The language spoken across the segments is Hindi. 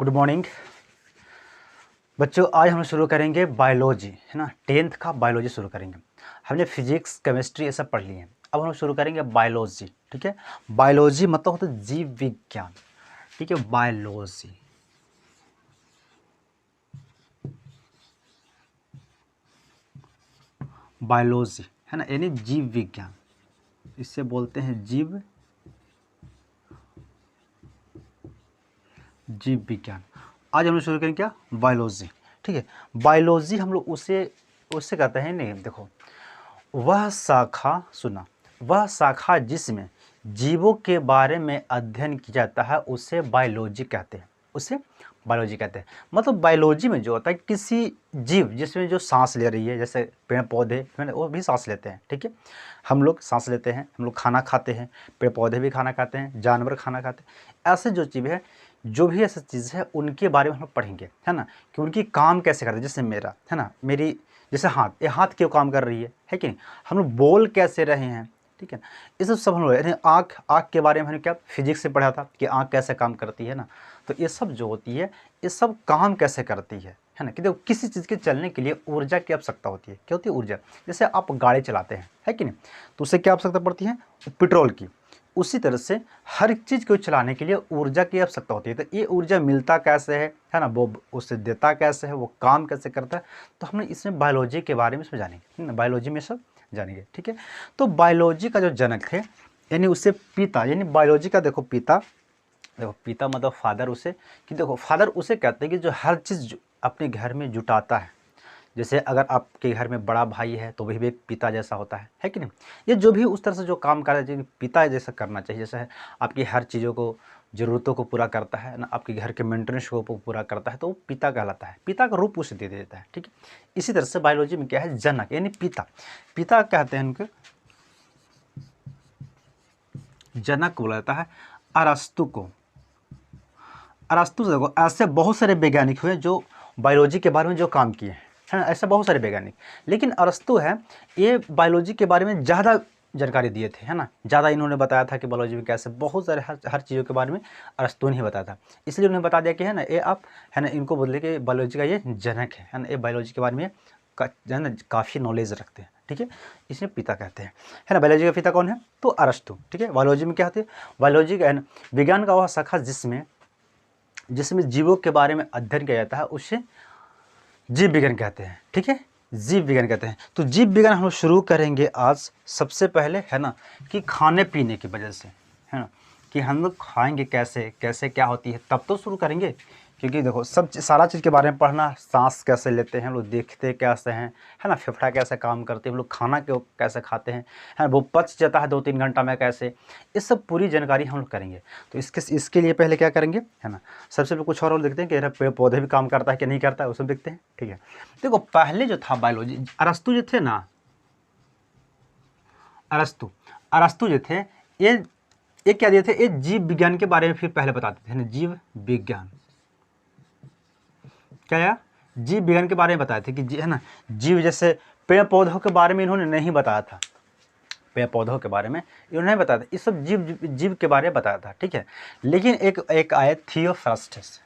गुड मॉर्निंग बच्चों। आज हम शुरू करेंगे बायोलॉजी, है ना। 10th का बायोलॉजी शुरू करेंगे। हमने फिजिक्स, केमिस्ट्री ये सब पढ़ लिए हैं। अब हम शुरू करेंगे बायोलॉजी, ठीक है। बायोलॉजी मतलब होता है जीव विज्ञान, ठीक है। बायोलॉजी, बायोलॉजी है ना, यानी जीव विज्ञान, इससे बोलते हैं जीव विज्ञान। आज हम लोग शुरू करेंगे क्या, बायोलॉजी, ठीक है। बायोलॉजी हम लोग उसे कहते हैं, नहीं देखो, वह शाखा, सुना, वह शाखा जिसमें जीवों के बारे में अध्ययन किया जाता है उसे बायोलॉजी कहते हैं, उसे बायोलॉजी कहते हैं। मतलब बायोलॉजी में जो होता है किसी जीव जिसमें जो सांस ले रही है, जैसे पेड़ पौधे वो भी सांस लेते हैं, ठीक है। हम लोग सांस लेते हैं, हम लोग खाना खाते हैं, पेड़ पौधे भी खाना खाते हैं, जानवर खाना खाते हैं। ऐसे जो चीज़ है, जो भी ऐसी चीज़ है उनके बारे में हम लोग पढ़ेंगे, है ना, कि उनकी काम कैसे करते हैं। जैसे मेरा है ना, मेरी जैसे हाथ, ये हाथ क्यों काम कर रही है कि नहीं। हम लोग बोल कैसे रहे हैं, ठीक है। ये सब हम लोग, आँख के बारे में हमने क्या फिजिक्स से पढ़ा था कि आँख कैसे काम करती है ना। तो ये सब जो होती है, ये सब काम कैसे करती है ना। कि देखो, किसी चीज़ के चलने के लिए ऊर्जा की आवश्यकता होती है। क्या होती है? ऊर्जा। जैसे आप गाड़ी चलाते हैं, है कि नहीं, तो उससे क्या आवश्यकता पड़ती है? पेट्रोल की। उसी तरह से हर चीज़ को चलाने के लिए ऊर्जा की आवश्यकता होती है। तो ये ऊर्जा मिलता कैसे है ना, वो उससे देता कैसे है, वो काम कैसे करता है, तो हमने इसमें बायोलॉजी के बारे में इसमें जानेंगे, है ना। बायोलॉजी में सब जानेंगे, ठीक है। तो बायोलॉजी का जो जनक थे, यानी उससे पिता, यानी बायोलॉजी का देखो पिता, देखो पिता मतलब फादर उसे, कि देखो फादर उसे कहते हैं कि जो हर चीज़ अपने घर में जुटाता है। जैसे अगर आपके घर में बड़ा भाई है तो वही भी एक पिता जैसा होता है कि नहीं। ये जो भी उस तरह से जो काम कर रहा है, पिता जैसा करना चाहिए। जैसे है आपकी हर चीज़ों को, ज़रूरतों को पूरा करता है ना, आपके घर के मेंटेनेंस को पूरा करता है, तो वो पिता कहलाता है। पिता का रूप उसे दे देता है, ठीक है। इसी तरह से बायोलॉजी में क्या है, जनक यानी पिता। पिता कहते हैं उनके, जनक बोला जाता है अरस्तु को। अरस्तु से देखो, ऐसे बहुत सारे वैज्ञानिक हुए जो बायोलॉजी के बारे में जो काम किए हैं, है ना। ऐसे बहुत सारे वैज्ञानिक, लेकिन अरस्तु है, ये बायोलॉजी के बारे में ज़्यादा जानकारी दिए थे, है ना। ज़्यादा इन्होंने बताया था कि बायोलॉजी में कैसे, बहुत सारे हर चीज़ों के बारे में अरस्तु ने ही बताया था। इसलिए उन्होंने बता दिया कि है ना, ये आप है ना, इनको बोले कि बायोलॉजी का ये जनक है ना। ये बायोलॉजी के बारे में जो है ना काफ़ी नॉलेज रखते हैं, ठीक है। इसमें पिता कहते हैं, है ना। बायोलॉजी का पिता कौन है? तो अरस्तु, ठीक है। बायोलॉजी में क्या होती है? बायोलॉजी का है ना, विज्ञान का वह शाखा जिसमें जीवों के बारे में अध्ययन किया जाता है उसे जीव विज्ञान कहते हैं, ठीक है। जीव विज्ञान कहते हैं। तो जीव विज्ञान हम लोग शुरू करेंगे आज सबसे पहले, है ना, कि खाने पीने की वजह से, है ना, कि हम लोग खाएंगे कैसे, कैसे क्या होती है, तब तो शुरू करेंगे। क्योंकि देखो, सारा चीज़ के बारे में पढ़ना, सांस कैसे लेते हैं हम लोग, देखते कैसे हैं, है ना, फेफड़ा कैसे काम करते हैं, हम लोग खाना कैसे खाते हैं, है ना, वो पच जाता है 2-3 घंटा में कैसे, ये सब पूरी जानकारी हम लोग करेंगे। तो इसके लिए पहले क्या करेंगे, है ना, सबसे पहले कुछ और देखते हैं कि पेड़ पौधे भी काम करता है कि नहीं करता है, उसमें देखते हैं, ठीक है। देखो, पहले जो था बायोलॉजी, अरस्तु जो थे ना, अरस्तु जो थे, ये क्या दिए थे, ये जीव विज्ञान के बारे में फिर पहले बताते थे ना। जीव विज्ञान क्या है? जीव विज्ञान के बारे में बताए थे कि है ना, जीव जैसे पेड़ पौधों के बारे में इन्होंने नहीं बताया था। पेड़ पौधों के बारे में इन्होंने नहीं बताया था, ये सब जीव के बारे में बताया था, ठीक है। लेकिन एक आए थियोफ्रास्टस।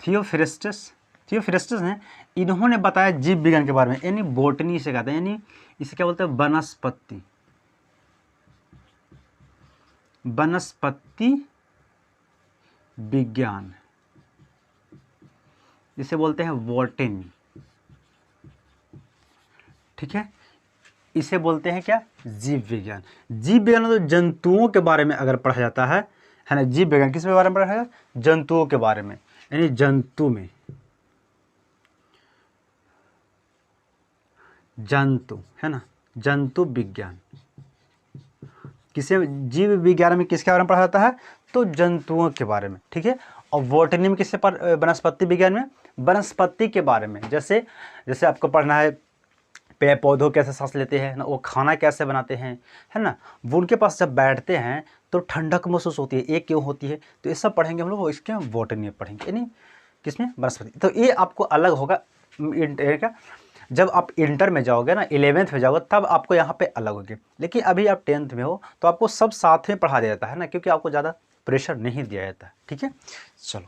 थियोफ्रास्टस ने, इन्होंने बताया जीव विज्ञान के बारे में, यानी बोटनी से कहते हैं, यानी इसे क्या बोलते हैं, वनस्पति विज्ञान, जिसे बोलते हैं बॉटनी, ठीक है। इसे बोलते हैं क्या, जीव विज्ञान। जीव विज्ञान में तो जंतुओं के बारे में अगर पढ़ा जाता है ना। जीव विज्ञान किस बारे में पढ़ा जाता है? जंतुओं के बारे में, यानी जंतु में, जंतु, है ना, जंतु विज्ञान। किसे, जीव विज्ञान में किसके बारे में पढ़ा जाता है? तो जंतुओं के बारे में, ठीक है। और बॉटनी में किससे पर, वनस्पति विज्ञान में वनस्पति के बारे में। जैसे आपको पढ़ना है पेड़ पौधों कैसे सांस लेते हैं ना, वो खाना कैसे बनाते हैं, है ना, वो उनके पास जब बैठते हैं तो ठंडक महसूस होती है, ये क्यों होती है, तो ये सब पढ़ेंगे हम लोग, वो इसके बॉटनी में पढ़ेंगे, यानी किसमें, वनस्पति। तो ये आपको अलग होगा, क्या जब आप इंटर में जाओगे ना, 11th में जाओगे, तब आपको यहाँ पे अलग होगी। लेकिन अभी आप 10th में हो तो आपको सब साथ में पढ़ा दिया जाता है ना, क्योंकि आपको ज़्यादा प्रेशर नहीं दिया जाता है। ठीक है, चलो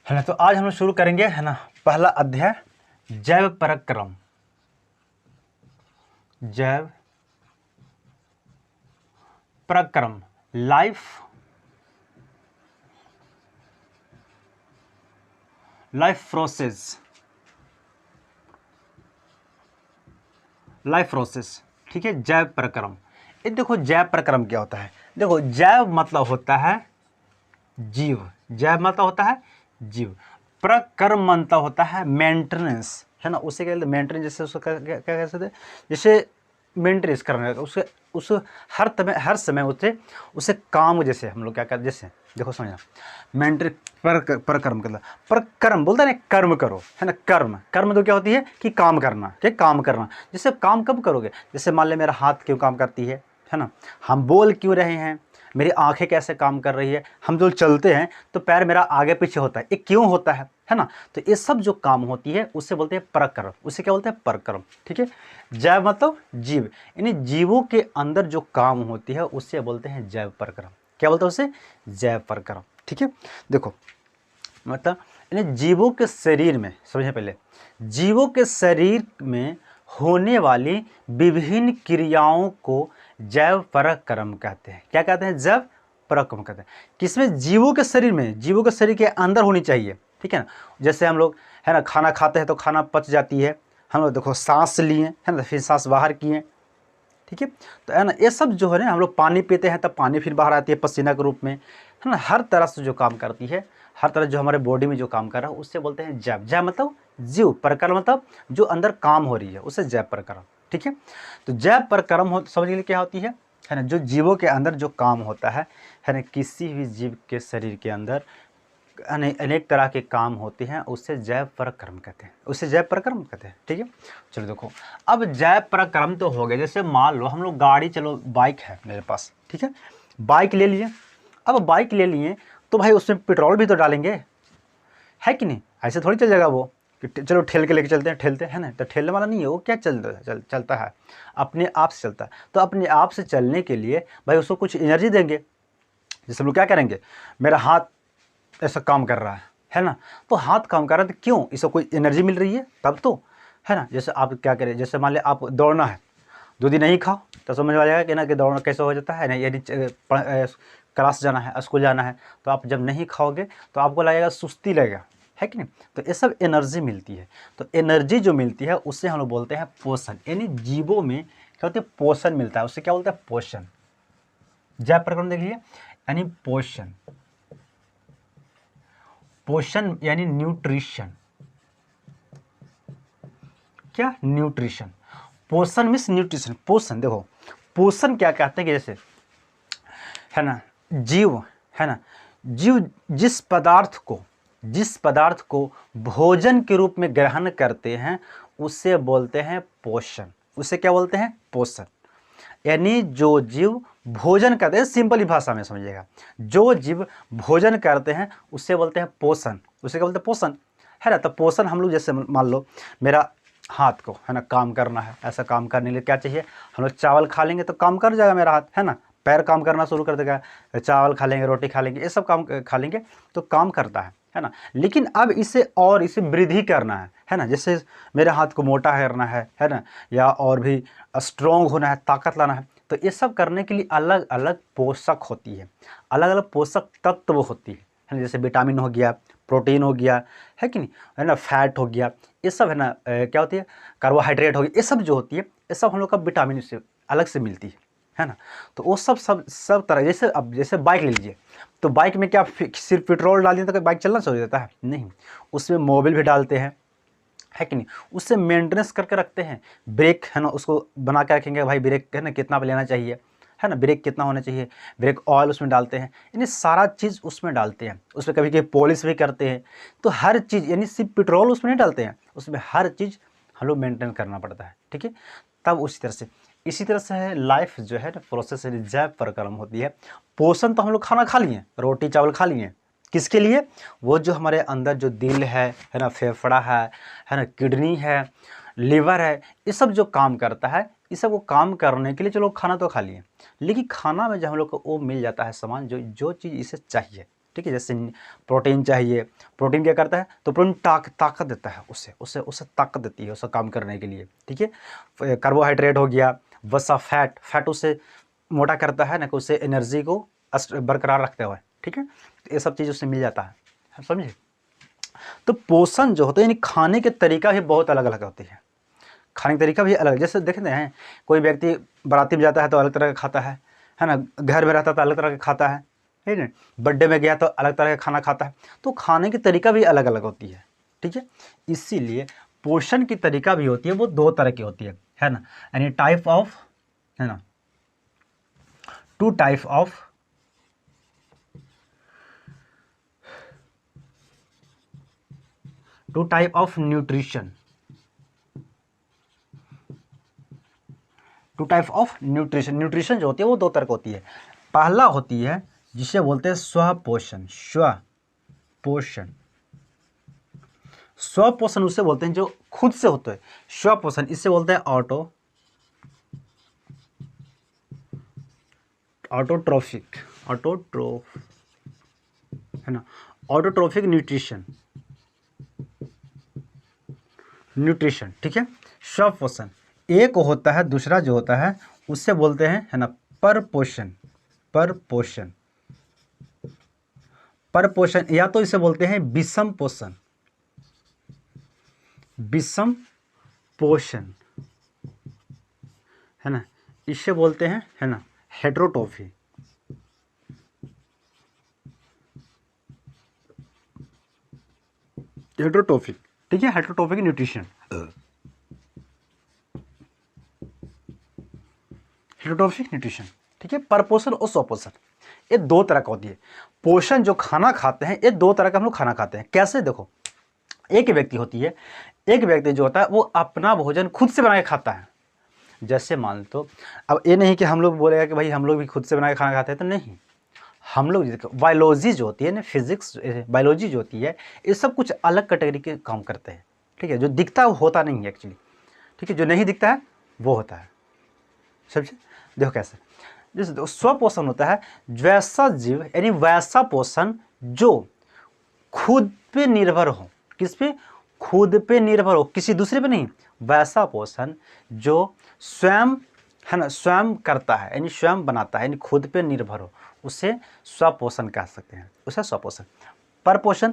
है ना। तो आज हम लोग शुरू करेंगे, है ना, पहला अध्याय जैव पराक्रम। जैव पराक्रम, लाइफ प्रोसेस, लाइफ प्रोसेस। ठीक है, जैव पराक्रम। ये देखो जैव पराक्रम क्या होता है। देखो जैव मतलब होता है जीव, जैव मतलब होता है जीव, पराक्रम मतलब होता है मेंटेनेंस, है ना। उसे क्या मेंटेनेंस, जैसे उसको क्या कह सकते हैं, जैसे मेंटेनेंस करना, उसके उस हर समय उसे काम, जैसे हम लोग क्या करते, जैसे देखो समझना, मेंटेन परकर्म मतलब परकर्म बोलता है ना, कर्म करो, है ना। कर्म तो क्या होती है कि काम करना, क्या काम करना। जैसे काम कब करोगे, जैसे मान ले मेरा हाथ क्यों काम करती है ना, हम बोल क्यों रहे हैं, मेरी आंखें कैसे काम कर रही है, हम जो चलते हैं तो पैर मेरा आगे पीछे होता है, ये क्यों होता है ना। तो ये सब जो काम होती है उसे बोलते हैं परकर्म, उसे क्या बोलते हैं परकर्म। ठीक है, जैव मतलब जीव, यानी जीवों के अंदर जो काम होती है उससे बोलते हैं जैव परकर्म। क्या बोलते हैं उसे, जैव परकर्म। ठीक है, देखो मतलब यानी जीवों के शरीर में, समझे पहले, जीवों के शरीर में होने वाली विभिन्न क्रियाओं को जैव पराक्रम कहते हैं। क्या कहते हैं, जैव पराक्रम कहते हैं। किसमें, जीवों के शरीर में, जीवों के शरीर के अंदर होनी चाहिए। ठीक है ना, जैसे हम लोग, है ना, खाना खाते हैं तो खाना पच जाती है, हम लोग देखो सांस लिए, है ना, फिर सांस बाहर किए। ठीक है, तो है ना, ये सब जो है ना, हम लोग पानी पीते हैं तब पानी फिर बाहर आती है पसीना के रूप में, है ना। हर तरह से जो काम करती है, हर तरह जो हमारे बॉडी में जो काम कर रहा है उससे बोलते हैं जैव। जैव मतलब जीव, परकर्म मतलब जो अंदर काम हो रही है उसे जैव परकर्म। ठीक है, तो जैव परकर्म हो समझ लिए क्या होती है ना, जो जीवों के अंदर जो काम होता है ना, किसी भी जीव के शरीर के अंदर अनेक तरह के काम होते हैं, उससे जैव पराक्रम कहते हैं, उससे जैव पराक्रम कहते हैं। ठीक है, चलो देखो, अब जैव पराक्रम तो हो गया। जैसे मान लो हम लोग गाड़ी, चलो बाइक है मेरे पास, ठीक है, बाइक ले लिए। अब बाइक ले लिए तो भाई उसमें पेट्रोल भी तो डालेंगे, है कि नहीं। ऐसे थोड़ी चल जाएगा वो कि चलो ठेल के लेके चलते हैं, ठेलते हैं ना, तो ठेलने वाला नहीं है वो, क्या चलता है, अपने आप से चलता है। तो अपने आप से चलने के लिए भाई उसको कुछ एनर्जी देंगे। जैसे हम लोग क्या करेंगे, मेरा हाथ ऐसा काम कर रहा है ना, तो हाथ काम कर रहा है तो क्यों, इसको कोई एनर्जी मिल रही है तब तो, है ना। जैसे आप क्या करें, जैसे मान लिया आप दौड़ना है, दूध ही नहीं खाओ तो समझ में आ जाएगा कि ना कि दौड़ना कैसे हो जाता है ना। यदि क्लास जाना है, स्कूल जाना है, तो आप जब नहीं खाओगे तो आपको लगेगा, सुस्ती लगेगा, है कि नहीं। तो ये सब एनर्जी मिलती है। तो एनर्जी जो मिलती है उससे हम लोग बोलते हैं पोषण, यानी जीवों में क्या होता है, पोषण मिलता है, उससे क्या बोलते हैं, पोषण। जैव प्रकरण देख लीजिए, यानी पोषण, पोषण यानी न्यूट्रिशन। क्या, न्यूट्रिशन। पोषण मीन्स न्यूट्रिशन। पोषण देखो, पोषण क्या कहते हैं कि जैसे, है ना, जीव, है ना, जीव जिस पदार्थ को भोजन के रूप में ग्रहण करते हैं उससे बोलते हैं पोषण। उसे क्या बोलते हैं, पोषण। यानी जो जीव भोजन करते हैं, सिंपली भाषा में समझिएगा, जो जीव भोजन करते हैं उससे बोलते हैं पोषण, उसे क्या बोलते हैं, पोषण, है ना। तो पोषण हम लोग, जैसे मान लो मेरा हाथ को, है ना, काम करना है, ऐसा काम करने के लिए क्या चाहिए, हम लोग चावल खा लेंगे तो काम कर जाएगा मेरा हाथ, है ना। पैर काम करना शुरू कर देगा, चावल खा लेंगे, रोटी खा लेंगे, ये सब काम खा लेंगे तो काम करता है ना। लेकिन अब इसे वृद्धि करना है ना। जैसे मेरे हाथ को मोटा करना है ना, या और भी स्ट्रॉन्ग होना है, ताकत लाना है, तो ये सब करने के लिए अलग अलग पोषक होती है, अलग अलग पोषक तत्व होती है ना। जैसे विटामिन हो गया, प्रोटीन हो गया, है कि नहीं, है ना, फैट हो गया, ये सब है ना, क्या होती है, कार्बोहाइड्रेट हो गया, ये सब जो होती है, ये सब हम लोग का विटामिन से अलग से मिलती है ना। तो वो सब तरह, जैसे अब जैसे बाइक ले लीजिए, तो बाइक में क्या सिर्फ पेट्रोल डाल दिए तो बाइक चलना शुरू हो जाता है, नहीं, उसमें मोबिल भी डालते हैं, है कि नहीं, उससे मेंटेनेंस करके रखते हैं। ब्रेक, है ना, उसको बना के रखेंगे भाई, ब्रेक है ना कितना पे लेना चाहिए, है ना, ब्रेक कितना होना चाहिए, ब्रेक ऑयल उसमें डालते हैं, यानी सारा चीज़ उसमें डालते हैं। उसमें कभी कभी पॉलिश भी करते हैं। तो हर चीज़, यानी सिर्फ पेट्रोल उसमें नहीं डालते हैं, उसमें हर चीज़ हम लोग मेंटेन करना पड़ता है। ठीक है, तब इसी तरह से है लाइफ जो है ना, प्रोसेस जैव प्रक्रम होती है। पोषण तो हम लोग खाना खा लिए, रोटी चावल खा लिए, किसके लिए? वो जो हमारे अंदर जो दिल है ना, फेफड़ा है ना, किडनी है, लीवर है, ये सब जो काम करता है, इस सब को काम करने के लिए चलो खाना तो खा लिए, लेकिन खाना में जब हम लोग को वो मिल जाता है सामान जो जो चीज़ इसे चाहिए, ठीक है, जैसे प्रोटीन चाहिए, प्रोटीन क्या करता है? तो प्रोटीन ताकत देता है, उसे उसे उसे ताकत देती है, उसका काम करने के लिए, ठीक है। कार्बोहाइड्रेट हो गया, वसा फैट उसे मोटा करता है ना, कि उससे एनर्जी को बरकरार रखते हुए, ठीक है, तो ये सब चीज़ उससे मिल जाता है, समझे। तो पोषण जो होता है, यानी खाने के तरीका भी बहुत अलग अलग होती है, खाने का तरीका भी अलग, जैसे देखते हैं कोई व्यक्ति बाराती में जाता है तो अलग तरह का खाता है ना, घर में रहता है तो अलग तरह का खाता है, ठीक है, बर्थडे में गया तो अलग तरह का खाना खाता है, तो खाने की तरीका भी अलग अलग होती है, ठीक है। इसीलिए पोषण की तरीका भी होती है, वो 2 तरह की होती है ना, यानी टाइप ऑफ, है ना, 2 type of nutrition, 2 type of nutrition. Nutrition जो होती है वो 2 तरह की होती है। पहला होती है जिसे बोलते हैं स्वपोषण, स्वपोषण उसे बोलते हैं जो खुद से होता है, स्वपोषण, इससे बोलते हैं ऑटोट्रोफिक, है ना, ऑटोट्रोफिक न्यूट्रिशन, ठीक है, स्वपोषण। एक होता है, दूसरा जो होता है उससे बोलते हैं, है ना, परपोषण, या तो इसे बोलते हैं विषम पोषण, है ना, इसे बोलते हैं, है ना, हेटेरोट्रॉफी, ठीक है, हेटेरोट्रॉफिक न्यूट्रिशन, ठीक है। परपोषण और स्वपोषण, ये 2 तरह का होती है। पोषण जो खाना खाते हैं, ये 2 तरह का हम लोग खाना खाते हैं। कैसे? देखो, एक व्यक्ति जो होता है वो अपना भोजन खुद से बना के खाता है। जैसे मान लो, अब ये नहीं कि हम लोग बोलेगा कि भाई हम लोग भी खुद से बना के खाना खाते हैं, तो नहीं, हम लोग देखो बायोलॉजी जो होती है ना, फिजिक्स बायोलॉजी जो होती है, ये सब कुछ अलग कैटेगरी के काम करते हैं, ठीक है। जो दिखता है वो होता नहीं है एक्चुअली, ठीक है, जो नहीं दिखता है वो होता है, समझे। देखो कैसे, जैसे स्वपोषण होता है वैसा जीव, यानी वैसा पोषण जो खुद पे निर्भर हो, किस पे? खुद पे निर्भर हो, किसी दूसरे पे नहीं। वैसा पोषण जो स्वयं, है ना, स्वयं करता है, यानी स्वयं बनाता है, यानी खुद पे निर्भर हो, उसे स्वपोषण कह सकते हैं, उसे स्वपोषण। परपोषण,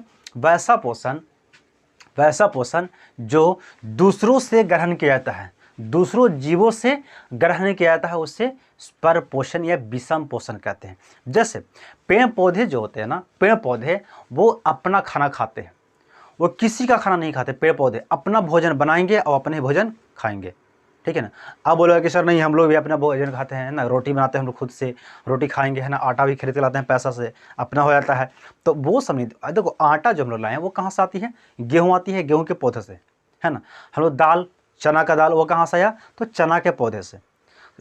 वैसा पोषण जो दूसरों से ग्रहण किया जाता है, दूसरों जीवों से ग्रहण किया जाता है, उसे परपोषण या विषम पोषण कहते हैं। जैसे पेड़ पौधे जो होते हैं ना, पेड़ पौधे वो अपना खाना खाते हैं, वो किसी का खाना नहीं खाते। पेड़ पौधे अपना भोजन बनाएंगे और अपने भोजन खाएंगे, ठीक है ना। अब बोलोगे कि सर नहीं, हम लोग भी अपना भोजन खाते हैं ना, रोटी बनाते हैं हम लोग खुद से, रोटी खाएंगे, है ना, आटा भी खरीद के लाते हैं पैसा से, अपना हो जाता है। तो वो सब नहीं, देखो आटा जो हम लोग लाए हैं वो कहाँ से आती है? गेहूँ आती है, गेहूँ के पौधे से, है ना। हम लोग दाल, चना का दाल, वो कहाँ से आया? तो चना के पौधे से।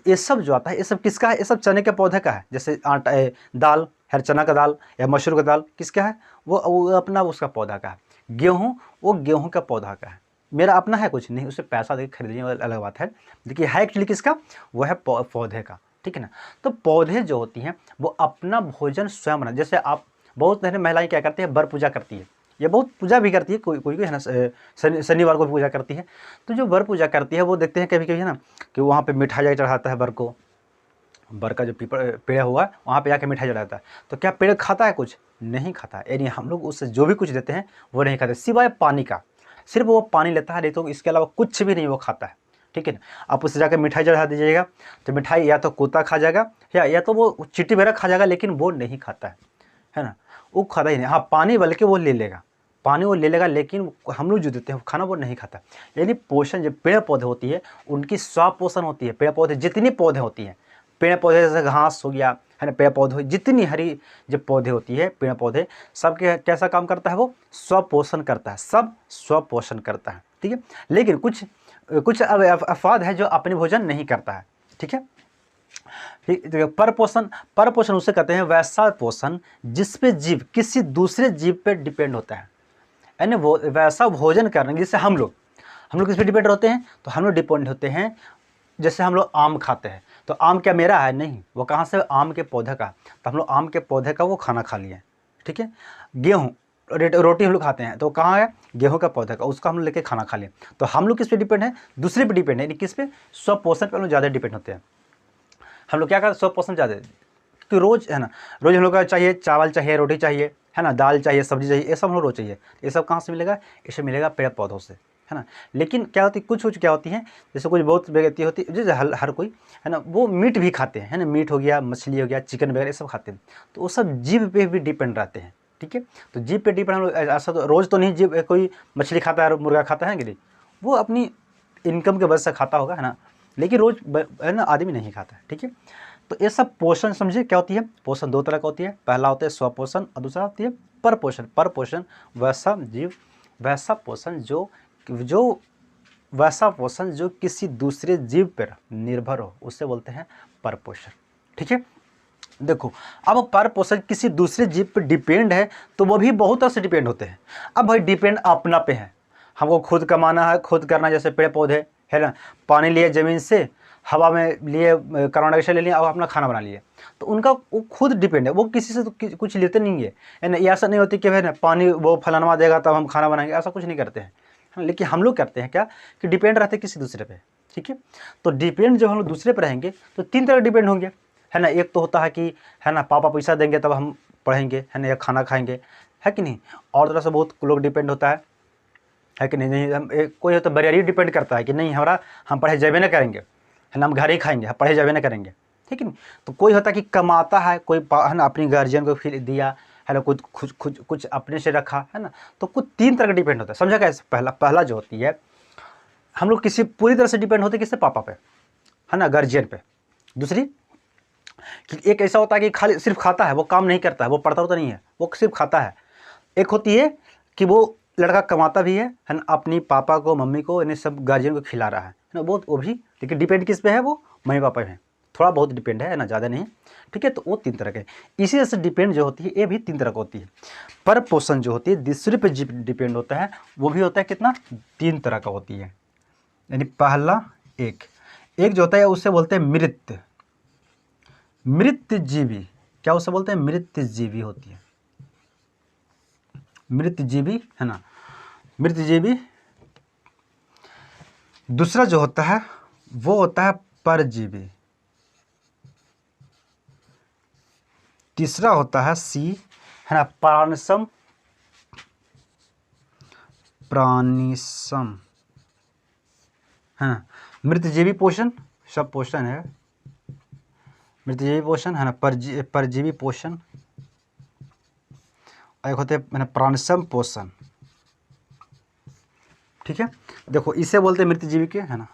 ये सब जो आता है, ये सब किसका है? ये सब चने के पौधे का है। जैसे आटा, दाल है, चना का दाल या मसूर का दाल किसका है? वो अपना उसका पौधा का है। गेहूँ, वो गेहूँ का पौधा का है। मेरा अपना है कुछ नहीं, उसे पैसा दे खरीदने वाली अलग बात है, देखिए है एक्चुअली किसका? वो है पौधे का, ठीक है ना। तो पौधे जो होती हैं वो अपना भोजन स्वयं बना, जैसे आप बहुत सारी महिलाएं क्या करती है? बर पूजा करती है, ये बहुत पूजा भी करती है, कोई है ना, शनिवार को पूजा करती है। तो जो बर पूजा करती है वो देखते हैं कभी कभी, है ना, कि वहाँ पे मिठाई चढ़ाता है बर को, बर का जो पेड़ हुआ है वहाँ पे जाके मिठाई चढ़ाता है। तो क्या पेड़ खाता है? कुछ नहीं खाता, यानी हम लोग उससे जो भी कुछ देते हैं वो नहीं खाते, सिवाय पानी का। सिर्फ वो पानी लेता है, नहीं तो इसके अलावा कुछ भी नहीं वो खाता है, ठीक है ना। आप उससे जाकर मिठाई चढ़ा दीजिएगा तो मिठाई या तो कुत्ता खा जाएगा या तो वो चींटी वगैरह खा जाएगा, लेकिन वो नहीं खाता है ना, वो खाता ही नहीं। हाँ, पानी बल्कि वो ले लेगा, पानी वो ले लेगा, लेकिन हम लोग जो देते हैं खाना वो नहीं खाता। यानी पोषण जो पेड़ पौधे होती है उनकी स्वपोषण होती है। पेड़ पौधे जितनी पौधे होती हैं, पेड़ पौधे जैसे घास हो गया, है ना, पेड़ पौधे जितनी हरी जो पौधे होती है, पेड़ पौधे सबके कैसा काम करता है? वो स्वपोषण करता है, सब स्वपोषण करता है, ठीक है। लेकिन कुछ अफवाद है जो अपने भोजन नहीं करता है, ठीक है। ठीक, देखिए पर पोषण उसे कहते हैं वैसा पोषण जिस पे जीव किसी दूसरे जीव पे डिपेंड होता है, यानी वो वैसा भोजन करने जिससे हम लोग किस पे डिपेंड होते हैं, तो हम लोग डिपेंड होते हैं। जैसे हम लोग आम खाते हैं, तो आम क्या मेरा है? नहीं, वो कहाँ से? आम के पौधे का। तो हम लोग आम के पौधे का वो खाना खा लिए, ठीक है। गेहूँ रोटी हम लोग खाते हैं, तो कहाँ है? गेहूँ का पौधे का, उसका हम लोग लेके खाना खा लिए। तो हम लोग किस पे डिपेंड है? दूसरे पे डिपेंड है, यानी किस पे? स्वपोषण पे हम लोग ज़्यादा डिपेंड होते हैं। हम लोग क्या करते हैं? स्वपोषण ज़्यादा, क्योंकि रोज़ है ना, रोज़ हम लोग का चाहिए, चावल चाहिए, रोटी चाहिए, है ना, दाल चाहिए, सब्जी चाहिए, ये सब हम लोग रोज़ चाहिए। ये सब कहाँ से मिलेगा? ये सब मिलेगा पेड़ पौधों से, है ना। लेकिन क्या होती है, कुछ क्या होती हैं, जैसे कुछ बहुत व्यक्ति होती है, जैसे हर कोई है ना, वो मीट भी खाते हैं, है ना, मीट हो गया, मछली हो गया, चिकन वगैरह ये सब खाते हैं। तो वो सब जीभ पे भी डिपेंड रहते हैं, ठीक है। तो जीभ पे डिपेंड हम लोग ऐसा तो रोज़ तो नहीं जीभ कोई मछली खाता है, मुर्गा खाता है कि नहीं, वो अपनी इनकम के वजह से खाता होगा, है ना, लेकिन रोज़ है ना आदमी नहीं खाता है, ठीक है। तो ये सब पोषण समझिए क्या होती है। पोषण दो तरह का होती है, पहला होता है स्वपोषण और दूसरा होती है परपोषण। परपोषण वैसा जीव, वैसा पोषण जो वैसा पोषण जो किसी दूसरे जीव पर निर्भर हो, उससे बोलते हैं परपोषण, ठीक है। देखो, अब परपोषण किसी दूसरे जीव पर डिपेंड है, तो वो भी बहुत तरह से डिपेंड होते हैं। अब भाई डिपेंड अपना पे है, हमको खुद कमाना है, खुद करना, जैसे पेड़ पौधे है ना, पानी लिए ज़मीन से, हवा में लिए, कार्बन डाइऑक्साइड ले लिया और अपना खाना बना लिए, तो उनका वो खुद डिपेंड है, वो किसी से तो कुछ लेते नहीं है ना। ऐसा नहीं होती कि भाई ना पानी वो फलाना देगा तब हम खाना बनाएंगे, ऐसा कुछ नहीं करते हैं। लेकिन हम लोग करते हैं क्या, कि डिपेंड रहते हैं किसी दूसरे पे, ठीक है। तो डिपेंड जब हम लोग दूसरे पर रहेंगे तो तीन तरह डिपेंड होंगे, है ना। एक तो होता है कि है ना पापा पैसा देंगे तब हम पढ़ेंगे, है ना, या खाना खाएंगे, है कि नहीं। और तरह से बहुत लोग डिपेंड होता है कि नहीं, हम कोई हो तो बरियारी डिपेंड करता है कि नहीं हमारा, हम पढ़े जाबे ना करेंगे, है ना, हम घर ही खाएंगे, हम पढ़े जाबे ना करेंगे, ठीक है नहीं। तो कोई होता है कि कमाता है, कोई है ना अपनी गार्जियन को फिर दिया, है ना, कुछ अपने से रखा, है ना। तो कुछ तीन तरह का डिपेंड होता है, समझा कैसे। पहला जो होती है, हम लोग किसी पूरी तरह से डिपेंड होते हैं किससे? पापा पे, है ना, गार्जियन पे। दूसरी कि एक ऐसा होता है कि खाली सिर्फ खाता है, वो काम नहीं करता है, वो पढ़ता होता नहीं है, वो सिर्फ खाता है। एक होती है कि वो लड़का कमाता भी है ना, अपनी पापा को, मम्मी को, इन्हें सब गार्जियन को खिला रहा है ना, वो भी, लेकिन डिपेंड किस पे है? वो मम्मी पापा पे, थोड़ा बहुत डिपेंड है ना, ज़्यादा नहीं, ठीक है। तो वो तीन तरह के, इसी तरह से डिपेंड जो होती है ये भी तीन तरह की होती है। पर पोषण जो होती है दूसरे पे डिपेंड होता है, वो भी होता है कितना? तीन तरह का होती है। यानी पहला एक जो होता है उससे बोलते हैं मृत जीवी। क्या उसे बोलते हैं? मृत जीवी होती है, मृत जीवी, है ना, मृत जीवी। दूसरा जो होता है वो होता है परजीवी। तीसरा होता है सी, है ना, प्राणिसम, है ना। मृतजीवी पोषण सब पोषण है, मृतजीवी पोषण, है ना, परजीवी पोषण, और एक होते हैं प्राणिसम पोषण, ठीक है। देखो इसे बोलते हैं मृतजीवी के, है ना,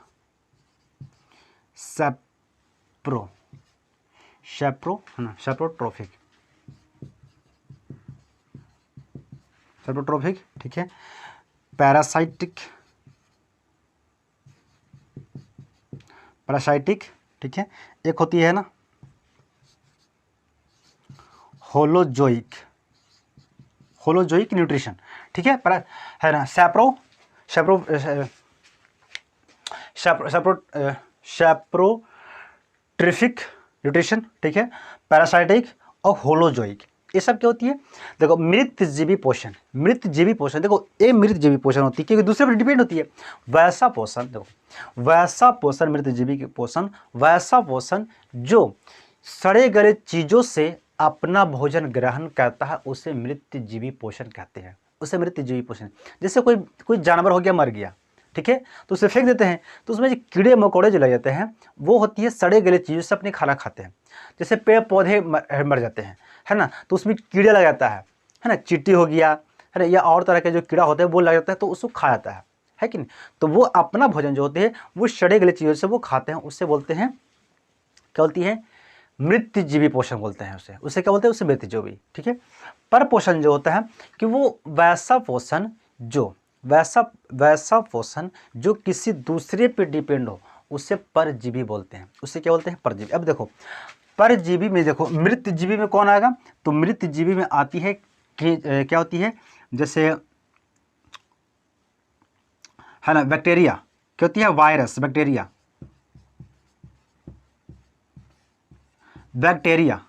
सैप्रो, है ना, सैप्रोट्रोफिक, ठीक है। पैरासाइटिक, ठीक है। एक होती है ना होलोजोइक न्यूट्रिशन, ठीक है। है ना सैप्रोट्रिफिक न्यूट्रिशन, ठीक है। पैरासाइटिक और होलोजोइक, ये सब क्या होती है? देखो मृतजीवी पोषण, देखो ये मृतजीवी पोषण होती है क्योंकि दूसरे पर डिपेंड होती है। वैसा पोषण, देखो वैसा पोषण, मृतजीवी के पोषण, वैसा पोषण जो सड़े गले चीज़ों से अपना भोजन ग्रहण करता है, उसे मृतजीवी पोषण कहते हैं, उसे मृतजीवी पोषण। जैसे कोई जानवर हो गया, मर गया, ठीक है, तो उसे फेंक देते हैं, तो उसमें जो कीड़े मकोड़े जो लग जाते हैं, वो होती है सड़े गले चीज़ों से अपने खाना खाते हैं। जैसे पेड़ पौधे मर जाते हैं, है ना, तो उसमें कीड़े लग जाता है ना, चींटी हो गया, है ना, या और तरह के जो कीड़ा होते हैं वो लग जाता है, तो उसको खा जाता है कि नहीं। तो वो अपना भोजन जो होते हैं वो सड़े गले चीज़ों से वो खाते हैं, उससे बोलते हैं, क्या बोलती है? मृतजीवी पोषण बोलते हैं उसे क्या बोलते हैं? उसे मृतजीवी, ठीक है। पर पोषण जो होता है कि वो वैसा पोषण जो किसी दूसरे पे डिपेंड हो, उसे परजीवी बोलते हैं। उसे क्या बोलते हैं? परजीवी। अब देखो परजीवी में देखो मृत जीवी में कौन आएगा? तो मृत जीवी में आती है कि क्या होती है, जैसे है ना बैक्टीरिया, क्या होती है? वायरस, बैक्टीरिया, बैक्टीरिया,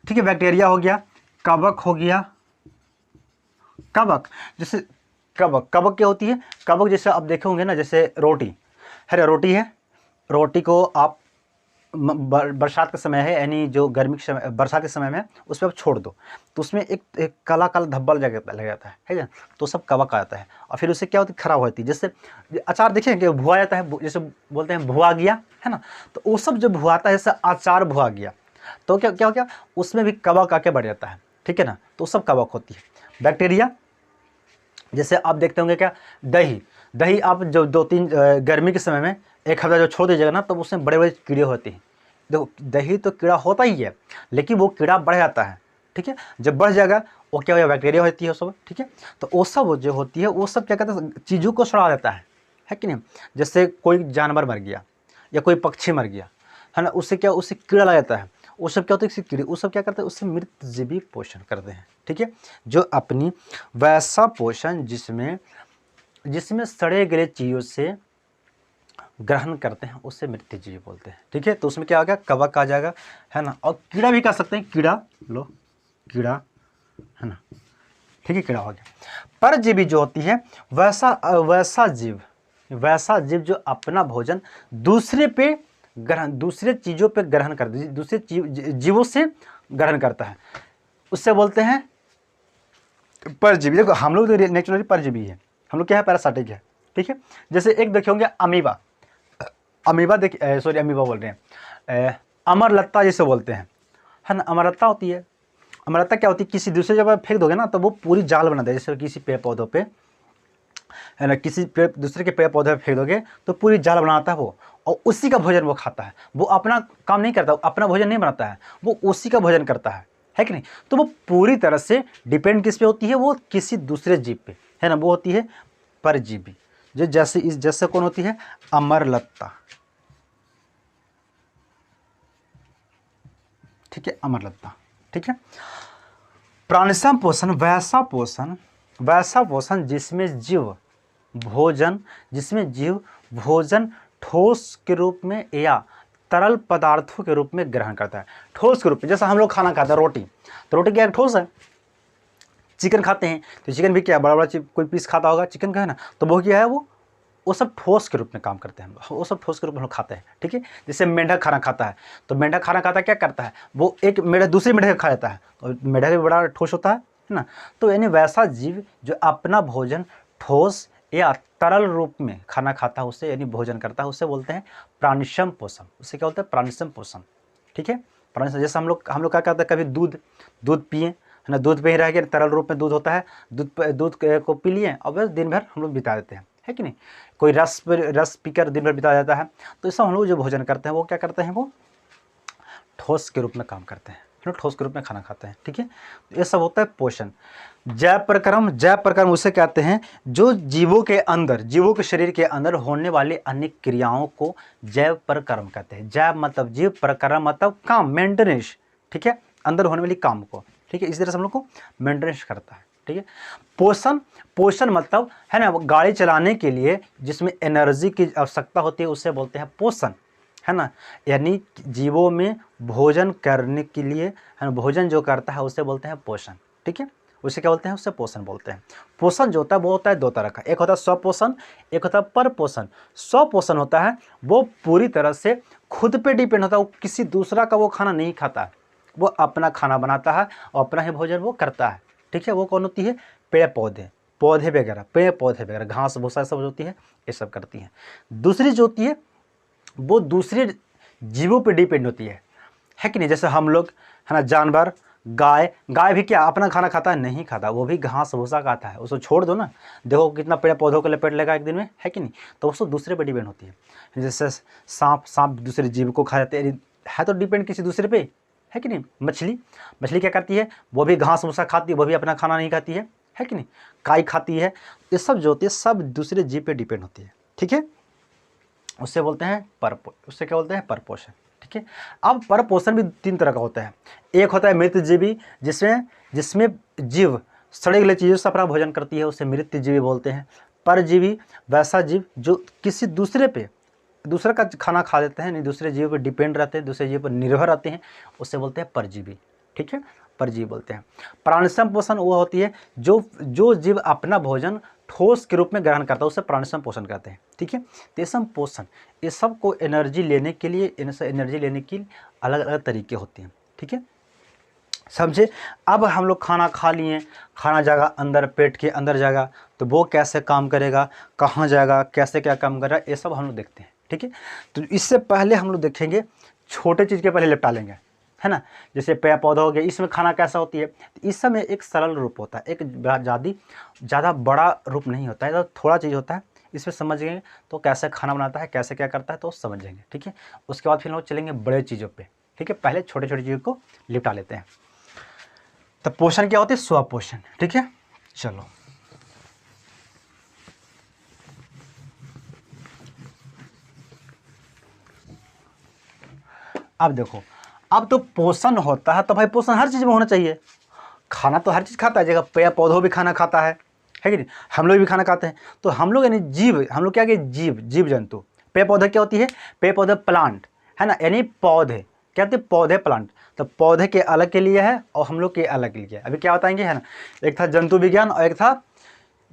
ठीक है, बैक्टीरिया हो गया, कवक हो गया, कवक, जैसे कवक, कवक क्या होती है? कवक जैसे आप देखे होंगे ना, जैसे रोटी है ना, रोटी है, रोटी को आप बरसात का समय है, यानी जो गर्मी के समय, बरसात के समय में उस पर आप छोड़ दो तो उसमें एक काला काला धब्बा लग जाता है ना, तो सब कवक आ जाता है और फिर उससे क्या होती है? खराब होती है। जैसे अचार देखें कि भुआ जाता है, जैसे बोलते हैं भुआ गया, है ना, तो वो सब जो भुआता है, जैसे अचार भुआ गया, तो क्या क्या हो गया? उसमें भी कवक आके बढ़ जाता है, ठीक है ना, तो सब कवक होती है। बैक्टीरिया, जैसे आप देखते होंगे क्या, दही, दही आप जो 2-3 गर्मी के समय में एक हफ्ता जो छोड़ दीजिएगा ना, तो उसमें बड़े बड़े कीड़े होते हैं। देखो दही तो कीड़ा होता ही है, लेकिन वो कीड़ा बढ़ जाता है, ठीक है, जब बढ़ जाएगा वो क्या होगा? बैक्टीरिया होती है सब, ठीक है, तो वो सब जो होती है वो सब क्या कहते हैं? चीज़ों को सड़ा देता है कि नहीं? जैसे कोई जानवर मर गया या कोई पक्षी मर गया, है ना, उससे क्या, उससे कीड़ा लग जाता है, वो सब क्या होता है? कीड़े, वो सब क्या करते हैं? उससे मृतजीवी पोषण करते हैं, ठीक है, जो अपनी वैसा पोषण जिसमें सड़े गले चीज़ों से ग्रहण करते हैं, उससे मृतजीवी बोलते हैं, ठीक है। तो उसमें क्या आ गया? कवक आ जाएगा, है ना, और कीड़ा भी कह सकते हैं, कीड़ा, लो कीड़ा, है ना, ठीक है, कीड़ा हो गया। परजीवी जो होती है वैसा जीव जो अपना भोजन दूसरे चीज़ों पे ग्रहण करता है, दूसरे जीवों से ग्रहण करता है, उससे बोलते हैं परजीवी। देखो हम लोग तो नेचुरली परजीवी है, हम लोग क्या है? पैरासाइटिक है, ठीक है। जैसे एक देखे होंगे अमीबा, अमीबा सॉरी अमीबा बोल रहे हैं, अमरलत्ता जैसे बोलते हैं, है ना, अमरलत्ता होती है। अमरलत्ता क्या होती है? किसी दूसरे जगह फेंक दोगे ना तो वो पूरी जाल बना देगी, जैसे किसी पेड़ पौधों पे, है ना, किसी दूसरे के पेड़ पौधे पे फेंक दोगे तो पूरी जाल बनाता है वो, और उसी का भोजन वो खाता है। वो अपना काम नहीं करता, अपना भोजन नहीं बनाता है, वो उसी का भोजन करता है कि नहीं? तो वो पूरी तरह से डिपेंड किस पे होती है? वो किसी दूसरे जीव पे, है ना, वो होती है परजीवी। जो जैसे कौन होती है? अमरलत्ता, ठीक है, अमरलत्ता, ठीक है। प्राणिसम पोषण, वैसा पोषण जिसमें जीव भोजन ठोस के रूप में या तरल पदार्थों के रूप में ग्रहण करता है। ठोस के रूप में, जैसा हम लोग खाना खाते हैं, रोटी, तो रोटी क्या ठोस है? चिकन खाते हैं तो चिकन भी क्या बड़ा बड़ा कोई पीस खाता होगा चिकन का, है ना, तो वो क्या है? वो सब ठोस के रूप में काम करते हैं, वो सब ठोस के रूप में हम लोग खाते हैं, ठीक है। जैसे मेंढक खाना खाता है, तो मेंढक खाना खाता क्या करता है? वो एक मेढक दूसरे मेढक खा जाता है, तो मेढक भी बड़ा ठोस होता है ना। तो यानी वैसा जीव जो अपना भोजन ठोस या तरल रूप में खाना खाता है, उससे यानी भोजन करता है, उससे बोलते हैं प्राणिसम पोषण। उससे क्या बोलते हैं? प्राणिसम पोषण, ठीक है। प्राणिसम, जैसे हम लोग क्या करते हैं? कभी दूध पिए, है ना, दूध पे ही रह गए, तरल रूप में दूध होता है, दूध को पी लिए और बस दिन भर हम लोग बिता देते हैं, है कि नहीं। कोई रस पीकर दिन भर बिता जाता है। तो ऐसा हम लोग जो भोजन करते हैं वो क्या करते हैं? वो ठोस के रूप में काम करते हैं, ठोस के रूप में खाना खाते हैं, ठीक है। तो ये सब होता है पोषण। जैव प्रक्रम उसे कहते हैं जो जीवों के शरीर के अंदर होने वाली अन्य क्रियाओं को जैव प्रक्रम कहते हैं। जैव मतलब जीव, प्रक्रम मतलब काम, मेंटेनेंस, ठीक है, अंदर होने वाली काम को, ठीक है, इस तरह से हम लोग को मेंटेनेंस करता है, ठीक है। पोषण मतलब, है ना, गाड़ी चलाने के लिए जिसमें एनर्जी की आवश्यकता होती है उसे बोलते हैं पोषण, है ना। यानी जीवों में भोजन करने के लिए, है ना, भोजन जो करता है उसे बोलते हैं पोषण, ठीक है। उसे क्या बोलते हैं? उससे पोषण बोलते हैं। पोषण जो होता है वो होता है दो तरह का, एक होता है स्वपोषण, एक होता है परपोषण। स्वपोषण होता है वो पूरी तरह से खुद पे डिपेंड होता है, वो किसी दूसरा का वो खाना नहीं खाता है, वो अपना खाना बनाता है और अपना ही भोजन वो करता है, ठीक है। वो कौन होती है? पेड़ पौधे वगैरह, घास भूसा सब होती है, ये सब करती हैं। दूसरी जो होती है वो दूसरे जीवों पे डिपेंड होती है कि नहीं। जैसे हम लोग, है ना, जानवर, गाय भी क्या अपना खाना खाता है? नहीं खाता, वो भी घास भूसा खाता है। उसको छोड़ दो ना, देखो कितना पेड़ पौधों को लपेट लेगा एक दिन में, है कि नहीं। तो वो दूसरे पे डिपेंड होती है। जैसे सांप दूसरे जीव को खा जाते है, तो डिपेंड किसी दूसरे पे, है कि नहीं। मछली क्या करती है? वो भी घास भूसा खाती है, वो भी अपना खाना नहीं खाती है कि नहीं, काई खाती है। ये सब जो होती है सब दूसरे जीव पे डिपेंड होती है, ठीक है। उससे बोलते हैं उससे क्या बोलते हैं? परपोषण। ठीक है। अब परपोषण भी 3 तरह का होता है। एक होता है मृतजीवी, जिसमें जीव सड़े गले चीज़ों से अपना भोजन करती है, उसे मृतजीवी बोलते हैं। परजीवी वैसा जीव जो किसी दूसरे का खाना खा लेते हैं, नहीं दूसरे जीव पर डिपेंड रहते हैं, दूसरे जीव पर निर्भर रहते हैं, उससे बोलते हैं परजीवी। ठीक है, परजीवी बोलते हैं। प्राणिसम पोषण वो होती है जो जीव अपना भोजन ठोस के रूप में ग्रहण करता है, उसे प्राणिसम पोषण कहते हैं। ठीक है। तेसम पोषण, ये सब को एनर्जी लेने के लिए, इनसे एनर्जी लेने की अलग अलग तरीके होते हैं। ठीक है, समझे। अब हम लोग खाना खा लिए, खाना जाएगा अंदर, पेट के अंदर जाएगा, तो वो कैसे काम करेगा, कहाँ जाएगा, कैसे क्या काम करेगा, ये सब हम लोग देखते हैं। ठीक है, तो इससे पहले हम लोग देखेंगे छोटे चीज़ के पहले निपटा लेंगे, है ना। जैसे पेड़ पौधा हो गया, इसमें खाना कैसा होती है, तो इस समय एक सरल रूप होता है, एक ज़्यादा बड़ा रूप नहीं होता है, तो थोड़ा चीज़ होता है। इसमें समझ गए तो कैसे खाना बनाता है, कैसे क्या करता है, तो समझ जाएंगे। ठीक है, उसके बाद फिर हम लोग चलेंगे बड़े चीज़ों पे। ठीक है, पहले छोटे छोटे चीज़ों को निपटा लेते हैं। तो पोषण क्या होती है? स्वपोषण। ठीक है, चलो अब देखो, अब तो पोषण होता है तो भाई पोषण हर चीज़ में होना चाहिए। खाना तो हर चीज़ खाता है, जगह पेड़ पौधों भी खाना खाता है कि नहीं? हम लोग भी खाना खाते हैं। तो हम लोग यानी जीव, हम लोग क्या कि जीव जंतु। पेड़ पौधे क्या होती है? पेड़ पौधे प्लांट, है ना, यानी पौधे क्या होते हैं? पौधे प्लांट। तो पौधे के अलग के लिए है और हम लोग के अलग के लिए। अभी क्या बताएंगे, है ना, एक था जंतु विज्ञान और एक था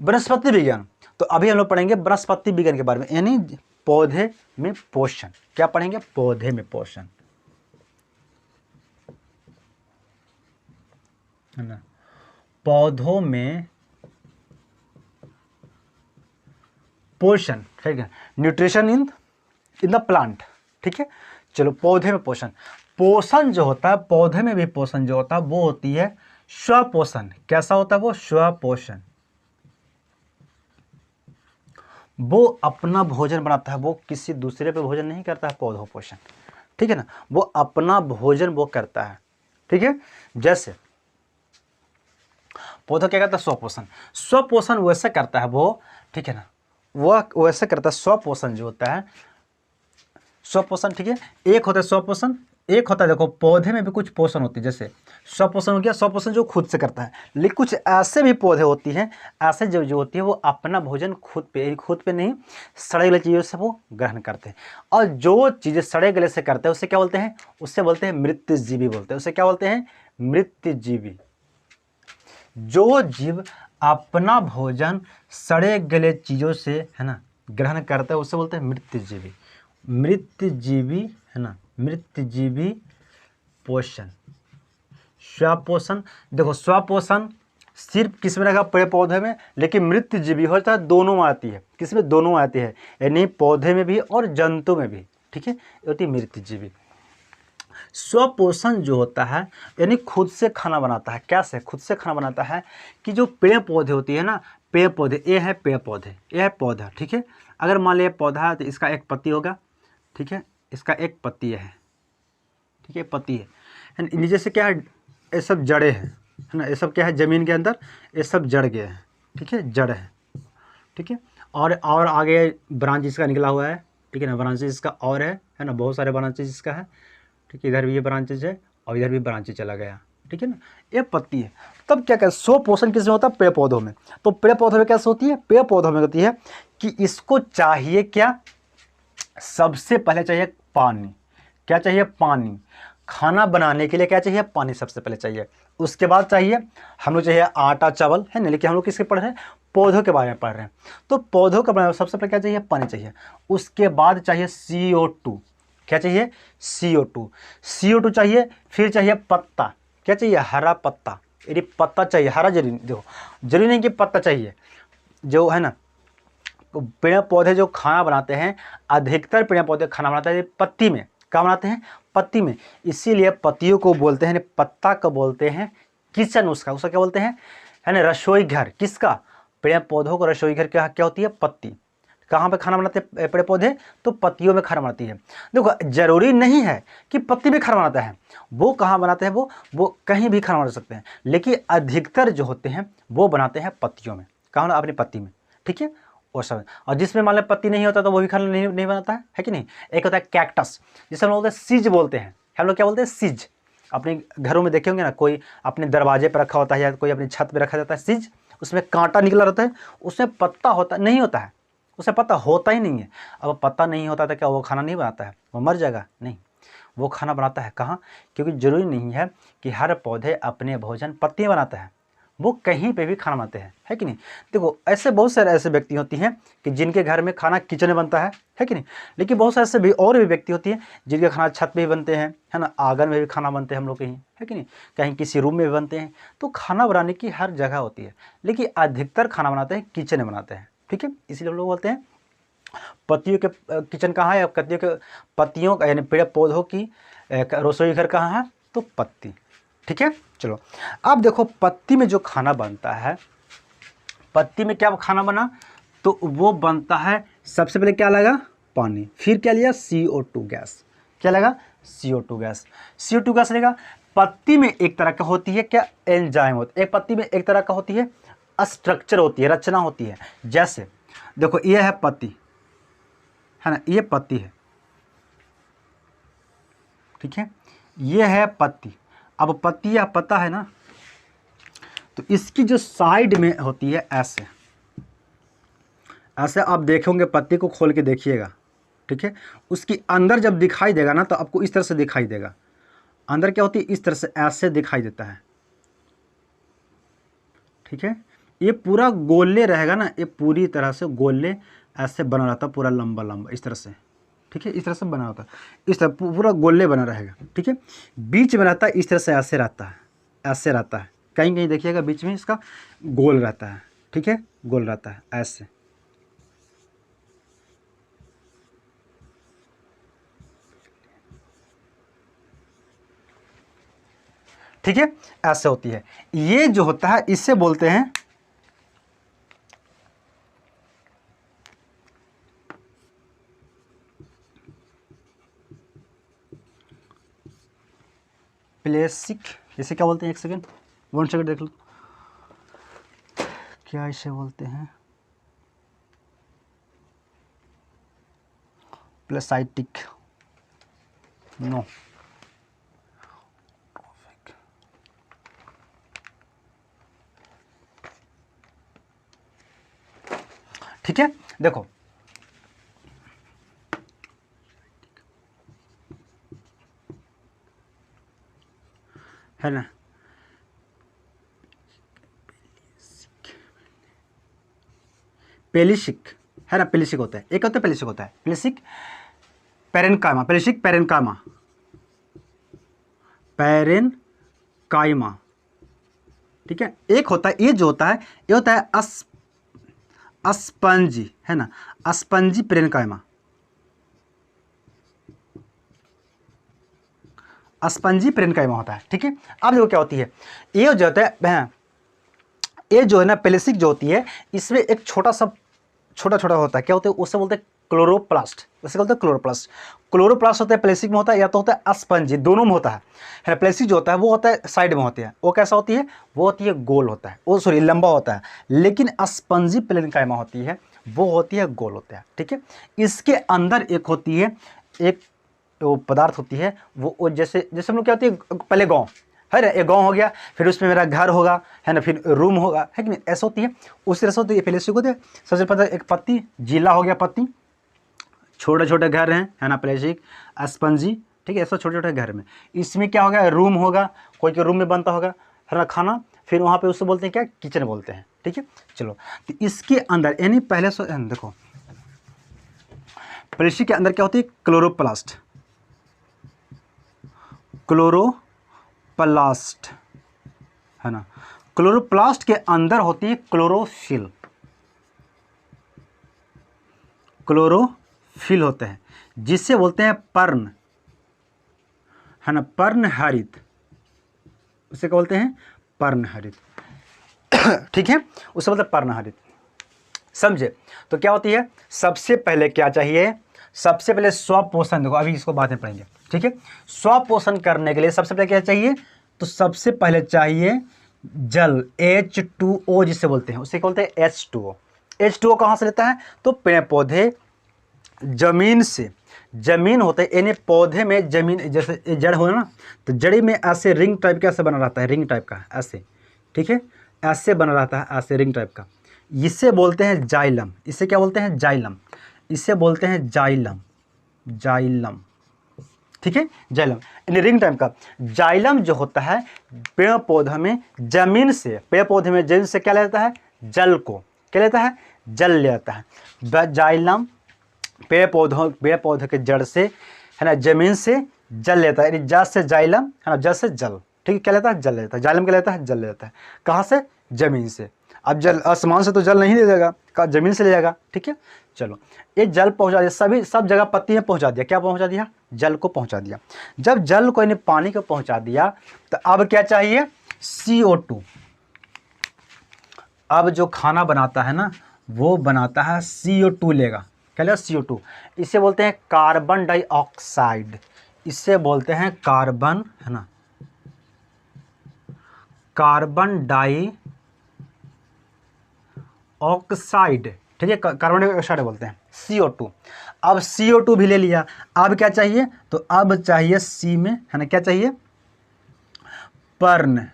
वनस्पति विज्ञान। तो अभी हम लोग पढ़ेंगे वनस्पति विज्ञान के बारे में, यानी पौधे में पोषण। क्या पढ़ेंगे? पौधे में पोषण, है ना, पौधों में पोषण। ठीक है, न्यूट्रिशन इन द प्लांट। ठीक है, चलो पौधे में पोषण। पोषण जो होता है, पौधे में भी पोषण जो होता है वो होती है स्वपोषण। कैसा होता है वो? स्वपोषण। वो अपना भोजन बनाता है, वो किसी दूसरे पे भोजन नहीं करता है, पौधों पोषण। ठीक है ना, वो अपना भोजन वो करता है। ठीक है, जैसे पौधा क्या करता है? स्वपोषण। स्वपोषण वैसे करता है वो, ठीक है ना, वह वैसे करता है। स्वपोषण जो होता है, स्वपोषण, ठीक है, एक होता है स्वपोषण, एक होता है, देखो पौधे में भी कुछ पोषण होती है। जैसे स्वपोषण हो गया, स्वपोषण जो खुद से करता है। लेकिन कुछ ऐसे भी पौधे होती हैं, ऐसे जो होती है वो अपना भोजन खुद पे नहीं, सड़े गले चीज़ों से वो ग्रहण करते हैं। और जो चीज़ें सड़े गले से करते हैं उसे क्या बोलते हैं? उससे बोलते हैं मृतजीवी बोलते हैं। उसे क्या बोलते हैं? मृतजीवी। जो जीव अपना भोजन सड़े गले चीज़ों से, है ना, ग्रहण करता है, उसे बोलते हैं मृतजीवी। मृतजीवी, है ना, मृतजीवी पोषण। स्वपोषण, देखो स्वपोषण सिर्फ किस में रहेगा? पेड़ पौधे में। लेकिन मृतजीवी होता है दोनों में आती है। किसमें? दोनों आती है, यानी पौधे में भी और जंतु में भी। ठीक है, ये होती है मृतजीवी। स्वपोषण जो होता है यानी खुद से खाना बनाता है। कैसे खुद से खाना बनाता है? कि जो पेड़ पौधे होती है ना, पेड़ पौधे, ये है पेड़ पौधे, ये है पौधा। ठीक है, अगर मान लिया पौधा है तो इसका एक पत्ती होगा। ठीक है, इसका एक पत्ती है। ठीक है, पत्ती है। नीचे से क्या है? ये सब जड़े हैं, है ना, ये सब क्या है? ज़मीन के अंदर ये सब जड़ गए हैं। ठीक है, जड़ है। ठीक है, और आगे ब्रांच इसका निकला हुआ है। ठीक है ना, ब्रांचेज इसका और है ना, बहुत सारे ब्रांचेज इसका है। ठीक है, इधर भी ये ब्रांचेज है और इधर भी ब्रांचेज चला गया। ठीक है ना, ये पत्ती है। तब क्या कहते हैं? स्वपोषण किस में होता है? पेड़ पौधों में। तो पेड़ पौधों में कैसे होती है? पेड़ पौधों में होती है कि इसको चाहिए क्या? सबसे पहले चाहिए पानी। क्या चाहिए? पानी। खाना बनाने के लिए क्या चाहिए? पानी सबसे पहले चाहिए। उसके बाद चाहिए हम लोग चाहिए आटा चावल, है ना। लेकिन हम लोग किसके पढ़ रहे हैं? पौधों के बारे में पढ़ रहे हैं। तो पौधों का बनाने सबसे पहले क्या चाहिए? पानी चाहिए। उसके बाद चाहिए CO2। क्या चाहिए? CO2। CO2 चाहिए, फिर चाहिए पत्ता। क्या चाहिए? हरा पत्ता। यदि पत्ता चाहिए, हरा जरूरी, देखो जरूरी नहीं कि पत्ता चाहिए, जो है ना, तो पेड़ पौधे जो खाना बनाते हैं, अधिकतर पेड़ पौधे खाना बनाते हैं पत्ती में। क्या बनाते हैं? पत्ती में। इसीलिए पत्तियों को बोलते हैं, पत्ता को बोलते हैं किचन। उसका क्या बोलते हैं? है ना, रसोई घर। किसका? पेड़ पौधों को रसोई घर क्या होती है? पत्ती। कहाँ पे खाना बनाते हैं पेड़ पौधे? तो पत्तियों में खाना बनाती है। देखो जरूरी नहीं है कि पत्ती में खाना बनाता है। वो कहाँ बनाते हैं? वो कहीं भी खाना बना सकते हैं, लेकिन अधिकतर जो होते हैं वो बनाते हैं पत्तियों में। कहाँ? अपनी पत्ती में। ठीक है, वो सब। और जिसमें मान लो पत्ती नहीं होता तो वो भी खाना नहीं बनाता है कि नहीं। एक होता है कैक्टस, जिसे हम लोग बोलते हैं सीज बोलते हैं। हम लोग क्या बोलते हैं, सीज। अपने घरों में देखे होंगे ना, कोई अपने दरवाजे पर रखा होता है या कोई अपनी छत पर रखा जाता है सीज, उसमें कांटा निकला रहता है, उसमें पत्ता होता नहीं होता है, उसे पत्ता होता ही नहीं है। अब पत्ता नहीं होता तो क्या वो खाना नहीं बनाता है, वो मर जाएगा? नहीं, वो खाना बनाता है। कहाँ? क्योंकि ज़रूरी नहीं है कि हर पौधे अपने भोजन पत्तियाँ बनाते हैं, वो कहीं पे भी खाना बनाते हैं, है कि नहीं। देखो ऐसे बहुत सारे ऐसे व्यक्ति होती हैं कि जिनके घर में खाना किचन में बनता है कि नहीं। लेकिन बहुत सारे ऐसे भी और भी व्यक्ति होती हैं जिनके खाना छत पे भी बनते हैं, है ना, आंगन में भी खाना बनते हैं हम लोग कहीं, है कि नहीं, कहीं किसी रूम में भी बनते हैं। तो खाना बनाने की हर जगह होती है, लेकिन अधिकतर खाना बनाते हैं किचन में बनाते हैं, ठीक है। इसीलिए हम लोग बोलते हैं पत्तियों के किचन कहाँ है, पत्तियों का यानी पेड़ पौधों की रसोई घर कहाँ है, तो पत्ती, ठीक है। चलो अब देखो पत्ती में जो खाना बनता है, पत्ती में क्या खाना बना, तो वो बनता है सबसे पहले क्या लगा, पानी, फिर क्या लिया, CO2 गैस। क्या लगा, CO2 गैस। CO2 गैस लेगा। पत्ती में एक तरह का होती है क्या, एंजाइम होती है। एक पत्ती में एक तरह का होती है स्ट्रक्चर होती है, रचना होती है। जैसे देखो ये है पत्ती, है ना, ये पत्ती है, ठीक है, ये है पत्ती। अब पत्ती या पत्ता है ना, तो इसकी जो साइड में होती है ऐसे ऐसे आप देखोगे, पत्ती को खोल के देखिएगा, ठीक है, उसकी अंदर जब दिखाई देगा ना तो आपको इस तरह से दिखाई देगा। अंदर क्या होती है, इस तरह से ऐसे दिखाई देता है, ठीक है। ये पूरा गोले रहेगा ना, ये पूरी तरह से गोले ऐसे बना रहता है, पूरा लंबा लंबा इस तरह से, ठीक है, इस तरह से बना होता है, इस तरह पूरा गोले बना रहेगा, ठीक है। बीच में रहता है इस तरह से, ऐसे रहता है, ऐसे रहता है, कहीं कहीं देखिएगा बीच में इसका गोल रहता है, ठीक है, गोल रहता है ऐसे, ठीक है, ऐसे होती है। ये जो होता है इससे बोलते हैं प्लेसिक, इसे क्या बोलते हैं, एक सेकेंड, 1 सेकेंड देख लो, क्या इसे बोलते हैं, प्लेसाइटिक, नो, ठीक है। देखो है ना, पेलिसिक, है ना, पेलिसिक होता है, एक होता है पेलिसिक होता है, पेलिसिक पेरेनकाइमा, पेलिसिक पेरेनकाइमा, पेरेनकाइमा, ठीक है। एक होता है, ये जो होता है ये होता है अस्पंजी, है ना, अस्पंजी पेरेनकाइमा, अस्पंजी पेरेनकाइमा होता है, ठीक है। अब देखो क्या होती है, ये जो होता है, ये जो है ना पेलिसिक जो होती है, इसमें एक छोटा छोटा होता है, क्या होता है, उससे बोलते हैं क्लोरोप्लास्ट, उसे बोलते हैं क्लोरोप्लास्ट। क्लोरोप्लास्ट होता है प्लेसिक में होता है, या तो होता है स्पंजी, दोनों में होता है। प्लेसिक जो होता है वो होता है साइड में होती है, वो कैसा होती है, वो होती है गोल होता है, वो सॉरी लंबा होता है। लेकिन स्पंजी पेरेनकाइमा होती है, वो होती है गोल होता है, ठीक है। इसके अंदर एक होती है, एक वो पदार्थ होती है, वो जैसे जैसे हम लोग क्या होती है, पहले गाँव है ना, एक गाँव हो गया, फिर उसमें मेरा घर होगा, है ना, फिर रूम होगा, है कि नहीं, ऐसा होती है। उस तरह से होती है प्लेसिक होती है। सबसे पहले एक पत्ती, जिला हो गया पत्ती, छोटे छोटे घर हैं, है ना, प्लेसिक, स्पंजी, ठीक है, ऐसा छोटे छोटे घर में। इसमें क्या होगा, रूम होगा, कोई के रूम में बनता होगा, है ना, खाना, फिर वहाँ पे उससे बोलते हैं क्या, किचन बोलते हैं, ठीक है। चलो तो इसके अंदर यानी पहले से देखो प्लेसिक के अंदर क्या होती है, क्लोरोप्लास्ट, क्लोरोप्लास्ट, है ना, क्लोरोप्लास्ट के अंदर होती है क्लोरोफिल, क्लोरोफिल होते हैं, जिससे बोलते हैं पर्ण, है ना, पर्णहरित, उसे क्या बोलते हैं, पर्णहरित, ठीक है, उसे बोलते हैं पर्णहरित, समझे। तो क्या होती है, सबसे पहले क्या चाहिए, सबसे पहले स्वपोषण, देखो अभी इसको बाद में पढ़ेंगे, ठीक है। स्वपोषण करने के लिए सबसे पहले क्या चाहिए, तो सबसे पहले चाहिए जल, H2O जिसे बोलते हैं, उसे बोलते हैं H2O, H2O कहाँ से लेता है? तो पेड़ पौधे जमीन से, जमीन होता है यानी पौधे में जमीन, जैसे जड़ हो ना, तो जड़ी में ऐसे रिंग टाइप का ऐसे बना रहता है, रिंग टाइप का ऐसे, ठीक है, ऐसे बना रहता है, ऐसे रिंग टाइप का। इसे बोलते हैं जाइलम। इसे क्या बोलते हैं? जाइलम। इसे बोलते हैं जाइलम, जाइलम, ठीक है, जाइलम यानी रिंग टाइप का। जाइलम जो होता है पेड़ पौधे में जमीन से, पेड़ पौधे में जमीन से क्या लेता है? जल को। क्या लेता है? जल लेता है। जाइलम पेड़ पौधों के जड़ से, है ना, जमीन से जल लेता है, यानी जल से जाइलम, है ना, जल से जल, ठीक है, क्या लेता है? जल लेता है। जाइलम क्या लेता है? जल लेता है। कहाँ से? जमीन से। अब जल आसमान से तो जल नहीं ले जाएगा, जमीन से ले जाएगा, ठीक है। चलो, ये जल पहुंचा दिया, सब जगह पत्ती में पहुंचा दिया। क्या पहुंचा दिया? जल को पहुंचा दिया। जब जल को यानी पानी को पहुंचा दिया, तो अब क्या चाहिए? CO2। अब जो खाना बनाता है ना, वो बनाता है CO2 लेगा। क्या लेगा? CO2। इसे बोलते हैं कार्बन डाइऑक्साइड। इसे बोलते हैं कार्बन, है ना, कार्बन डाइऑक्साइड, ठीक है, कार्बन डाइऑक्साइड बोलते हैं, CO2। अब CO2 भी ले लिया। अब क्या चाहिए? तो अब चाहिए सी में, है ना, क्या चाहिए? पर्ण,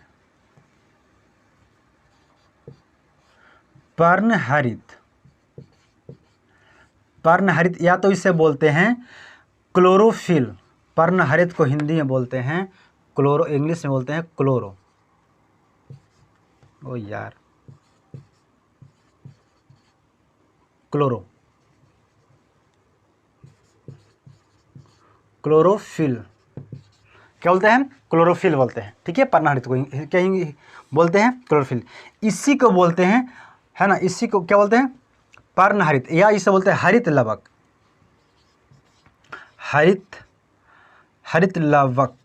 पर्णहरित, पर्णहरित, या तो इसे बोलते हैं क्लोरोफिल। पर्णहरित को हिंदी में बोलते हैं क्लोरो, इंग्लिश में बोलते हैं क्लोरो। ओ यार, क्लोरो, क्लोरोफिल, क्या बोलते हैं? क्लोरोफिल बोलते हैं, ठीक है। पर्णहरित को क्या बोलते हैं? क्लोरोफिल। इसी को बोलते हैं, है ना, इसी को क्या बोलते हैं? पर्णहरित, या इसे बोलते हैं हरित लवक। हरित लवक,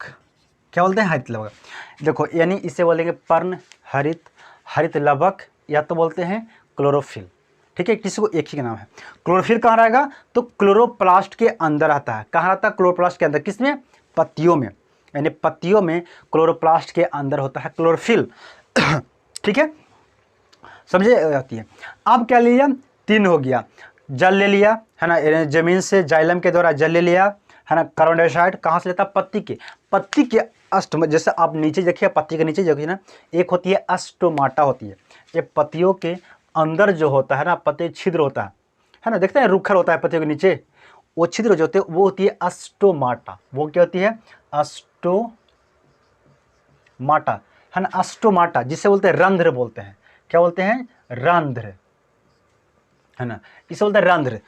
क्या बोलते हैं? हरित लवक। देखो, यानी इसे बोलेंगे पर्ण हरित, हरित लवक, या तो बोलते हैं क्लोरोफिल, ठीक है। किसी को एक ही का नाम है। क्लोरोफिल कहाँ रहेगा? तो क्लोरोप्लास्ट के अंदर आता है। कहाँ रहता है? क्लोरोप्लास्ट के अंदर। किसमें? पत्तियों में, यानी पत्तियों में क्लोरोप्लास्ट के अंदर होता है क्लोरोफिल, ठीक है, समझे जाती है। अब क्या लिया? 3 हो गया। जल ले लिया, है ना, जमीन से जाइलम के द्वारा जल ले लिया, है ना। कार्बन डाइऑक्साइड कहाँ से लेता? पत्ती के अष्ट में, जैसे आप नीचे देखिए, पत्ती के नीचे देखिए ना, एक होती है अस्टोमाटा होती है। ये पत्तियों के अंदर जो होता है ना, पत्ती छिद्र होता है ना, देखते हैं रुखर होता है पत्तियों के नीचे, वो छिद्र जो होते हैं वो होती है अस्टोमाटा। वो क्या होती है? अस्टोमाटा, है ना, अस्टोमाटा, जिसे बोलते हैं रंध्र बोलते हैं। क्या बोलते हैं? रंध्र, है ना, इसे बोलते हैं रंध्र।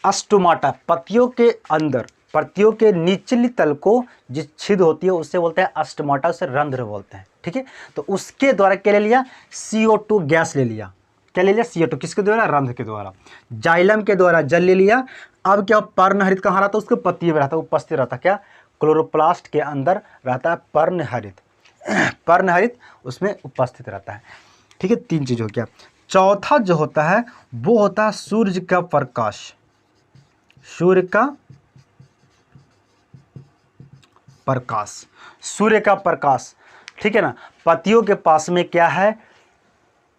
अस्टोमाटा पत्तियों के अंदर, पत्तियों के निचली तल को जिस छिद्र होती है उससे बोलते हैं अस्टोमाटा, उसे रंध्र बोलते हैं, ठीक है। तो उसके द्वारा क्या ले लिया? CO2 गैस ले लिया। क्या ले लिया? CO2 किसके द्वारा? रंध्र के द्वारा। जाइलम के द्वारा जल ले लिया। अब क्या? पर्णहरित कहाँ रहता है? उसके पत्ती में रहता है, उपस्थित रहता है। क्या? क्लोरोप्लास्ट के अंदर रहता है पर्णहरित, पर्णहरित उसमें उपस्थित रहता है, ठीक है। 3 चीज हो गया। चौथा जो होता है वो होता है सूर्य का प्रकाश। सूर्य का प्रकाश, सूर्य का प्रकाश, ठीक है ना। पत्तियों के पास में क्या है?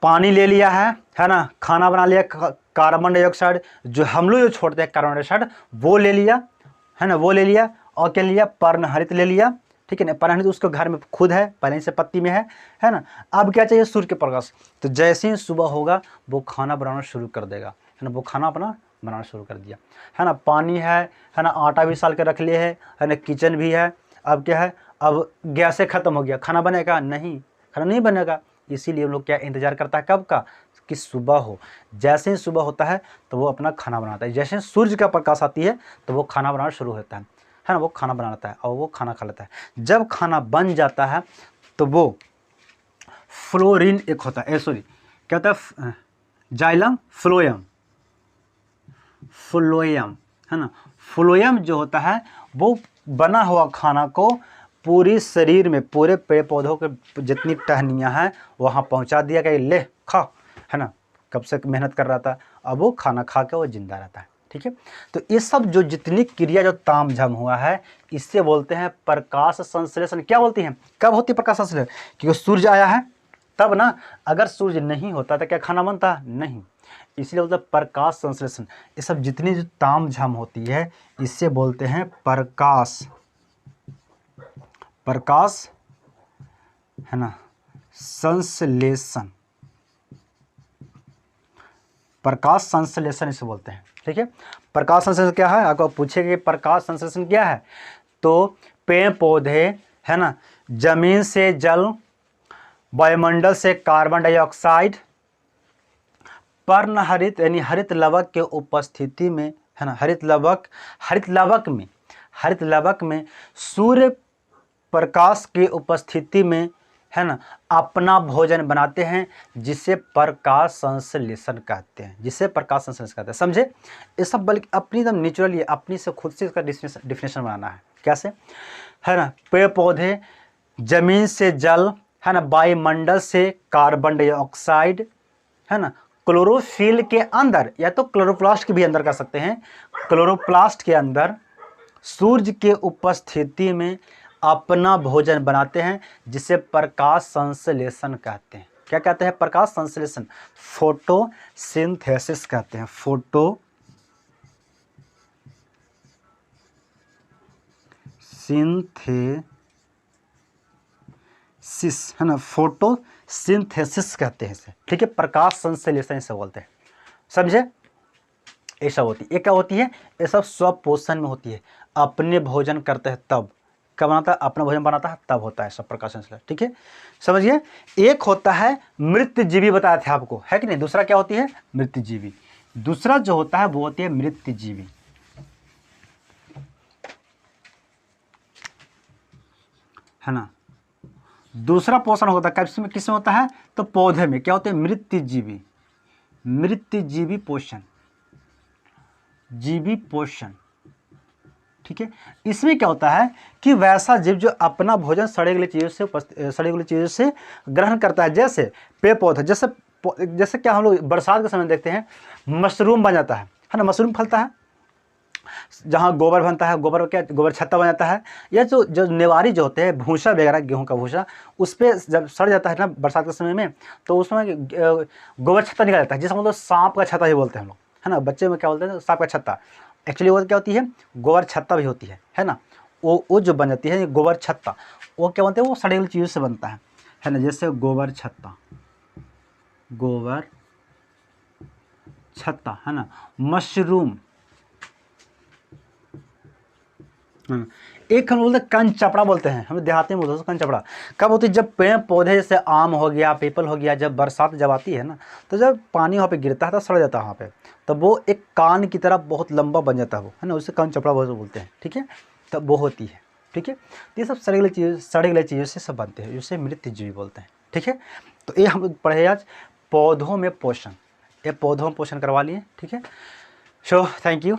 पानी ले लिया है ना, खाना बना लिया, कार्बन डाइऑक्साइड जो हम लोग जो छोड़ते हैं कार्बन डाइऑक्साइड, वो ले लिया, है ना, वो ले लिया। और क्या लिया? पर्णहरित ले लिया, ठीक है ना। पर्णहरित उसके घर में खुद है, पहले से पत्ती में है ना। अब क्या चाहिए? सूर्य के प्रकाश। तो जैसे ही सुबह होगा वो खाना बनाना शुरू कर देगा, है ना। वो खाना अपना बनाना शुरू कर दिया, है ना। पानी है ना, आटा भी साल के रख लिए है ना, किचन भी है। अब क्या है? अब गैसें खत्म हो गया, खाना बनेगा नहीं, खाना नहीं बनेगा। इसीलिए हम लोग क्या इंतजार करता है? कब का? कि सुबह हो। जैसे ही सुबह होता है तो वो अपना खाना बनाता है। जैसे सूर्य का प्रकाश आती है तो वो खाना बनाना शुरू होता है ना, वो खाना बनाता है और वो खाना खा लेता है। जब खाना बन जाता है तो वो फ्लोरीन एक होता है, सॉरी क्या होता है? जाइलम फ्लोएम, फ्लोएम, है ना। फ्लोएम जो होता है वो बना हुआ खाना को पूरी शरीर में, पूरे पेड़ पौधों के जितनी टहनियाँ हैं वहाँ पहुँचा दिया कि ले खा, है ना। कब से मेहनत कर रहा था, अब वो खाना खा के वो जिंदा रहता है, ठीक है। तो ये सब जो जितनी क्रिया जो तामझाम हुआ है, इससे बोलते हैं प्रकाश संश्लेषण। क्या बोलती हैं? कब होती है प्रकाश संश्लेषण? क्योंकि सूर्य आया है तब ना। अगर सूर्य नहीं होता तो क्या खाना बनता? नहीं। इसलिए बोलते हैं प्रकाश संश्लेषण। ये सब जितनी जो ताम झाम होती है इससे बोलते हैं प्रकाश, प्रकाश है ना, संश्लेषण, प्रकाश संश्लेषण इसे बोलते हैं। ठीक है, प्रकाश संश्लेषण क्या है, आपको पूछेगा कि प्रकाश संश्लेषण क्या है, तो पेड़ पौधे है ना, जमीन से जल, वायुमंडल से कार्बन डाइऑक्साइड, पर्णहरित यानी हरित लवक के उपस्थिति में है ना, हरित लवक में सूर्य प्रकाश की उपस्थिति में है ना अपना भोजन बनाते हैं, जिसे प्रकाश संश्लेषण कहते हैं, जिसे प्रकाश संश्लेषण कहते हैं। समझे, ये सब बल्कि अपनी एकदम नेचुरली अपनी से खुद से इसका डिफिनेशन बनाना है। कैसे है ना, पेड़ पौधे जमीन से जल है ना, वायुमंडल से कार्बन डाइऑक्साइड है ना, क्लोरोफिल के अंदर या तो क्लोरोप्लास्ट के भी अंदर कर सकते हैं, क्लोरोप्लास्ट के अंदर सूर्य के उपस्थिति में अपना भोजन बनाते हैं, जिसे प्रकाश संश्लेषण कहते हैं। क्या कहते हैं, प्रकाश संश्लेषण, फोटोसिंथेसिस कहते हैं, फोटोसिंथेसिस है ना, फोटोसिंथेसिस कहते हैं इसे। ठीक है, प्रकाश संश्लेषण इसे बोलते हैं। समझे, ये सब होती है। ये क्या होती है, ये सब स्वपोषण में होती है, अपने भोजन करते हैं तब, कब बनाता है, अपना भोजन बनाता है तब होता है सब प्रकाश संश्लेषण। ठीक है, समझिए। एक होता है मृतजीवी, बताया था आपको, है कि नहीं। दूसरा क्या होती है, मृतजीवी। दूसरा जो होता है वो होती है मृतजीवी, है ना। दूसरा पोषण होता है किसमें होता है, तो पौधे में। क्या होते हैं, मृतजीवी, मृतजीवी पोषण, जीवी पोषण। ठीक है, इसमें क्या होता है कि वैसा जीव जो अपना भोजन सड़े गले चीज़ों से ग्रहण करता है, जैसे पेड़ पौधे, जैसे क्या हम लोग बरसात के समय देखते हैं मशरूम बन जाता है ना, मशरूम फलता है, जहाँ गोबर बनता है, गोबर छत्ता बन जाता है, या जो नेवारी जो होते हैं, भूसा वगैरह, गेहूं का भूसा, उस पर जब सड़ जाता है ना बरसात के समय में, तो उसमें गोबर छत्ता निकल जाता है, जिसका मतलब सांप का छत्ता ही बोलते हैं हम लोग, है ना। बच्चे में क्या बोलते हैं, सांप का छत्ता। एक्चुअली वो क्या होती है, गोबर छत्ता भी होती है ना। वो जो बन जाती है गोबर छत्ता, वो क्या बनते हैं, वो सड़ी हुई चीज़ों से बनता है ना, जैसे गोबर छत्ता है ना। मशरूम, एक हम बोलते हैं कंचपड़ा बोलते हैं, हम देहाती में बोलते हैं कंचपड़ा। कब होती है, जब पेड़ पौधे जैसे आम हो गया, पीपल हो गया, जब बरसात जब आती है ना, तो जब पानी वहाँ पे गिरता है तो सड़ जाता है वहाँ पे, तब वो एक कान की तरह बहुत लंबा बन जाता है वो, है ना, उसे कंचपड़ा बोलते हैं। ठीक है, तब वो होती है। ठीक है, ये सब सड़े गले चीज़ों से सब बनते हैं, जिसे मृतजीवी बोलते हैं। ठीक है, तो ये हम पढ़े आज पौधों में पोषण, ये पौधों में पोषण करवा लिए। ठीक है, सो थैंक यू।